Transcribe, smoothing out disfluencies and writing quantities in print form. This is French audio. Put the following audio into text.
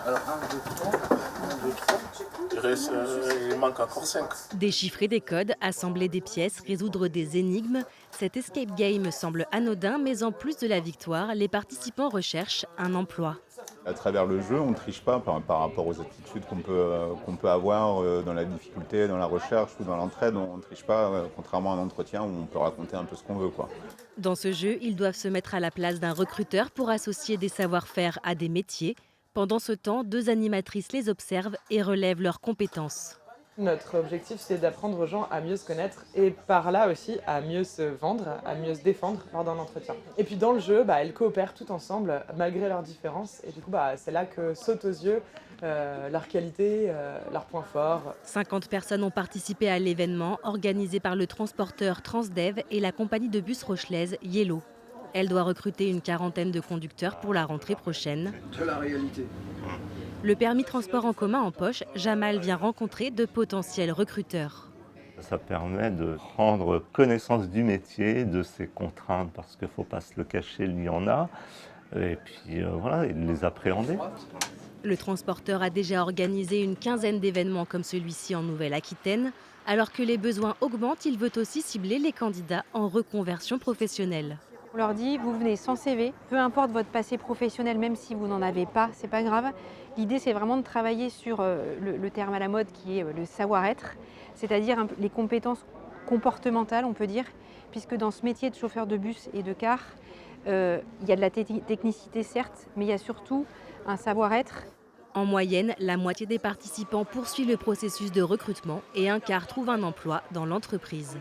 Alors, 1, 2, 3, 1, 2, 3. Il manque encore 5. Déchiffrer des codes, assembler des pièces, résoudre des énigmes, cet escape game semble anodin, mais en plus de la victoire, les participants recherchent un emploi. À travers le jeu, on ne triche pas par rapport aux attitudes qu'on peut avoir dans la difficulté, dans la recherche ou dans l'entraide. On ne triche pas, contrairement à un entretien où on peut raconter un peu ce qu'on veut, quoi. Dans ce jeu, ils doivent se mettre à la place d'un recruteur pour associer des savoir-faire à des métiers. Pendant ce temps, 2 animatrices les observent et relèvent leurs compétences. Notre objectif, c'est d'apprendre aux gens à mieux se connaître et par là aussi à mieux se vendre, à mieux se défendre lors d'un entretien. Et puis dans le jeu, elles coopèrent toutes ensemble malgré leurs différences et du coup, c'est là que sautent aux yeux leurs qualités, leurs points forts. 50 personnes ont participé à l'événement organisé par le transporteur Transdev et la compagnie de bus rochelaise Yellow. Elle doit recruter une quarantaine de conducteurs pour la rentrée prochaine. De la réalité. Le permis transport en commun en poche, Jamal vient rencontrer de potentiels recruteurs. Ça permet de prendre connaissance du métier, de ses contraintes, parce qu'il ne faut pas se le cacher, il y en a, et puis voilà, et de les appréhender. Le transporteur a déjà organisé une quinzaine d'événements comme celui-ci en Nouvelle-Aquitaine. Alors que les besoins augmentent, il veut aussi cibler les candidats en reconversion professionnelle. On leur dit, vous venez sans CV, peu importe votre passé professionnel, même si vous n'en avez pas, c'est pas grave. L'idée, c'est vraiment de travailler sur le terme à la mode qui est le savoir-être, c'est-à-dire les compétences comportementales, on peut dire, puisque dans ce métier de chauffeur de bus et de car, il y a de la technicité, certes, mais il y a surtout un savoir-être. En moyenne, la moitié des participants poursuit le processus de recrutement et un quart trouve un emploi dans l'entreprise.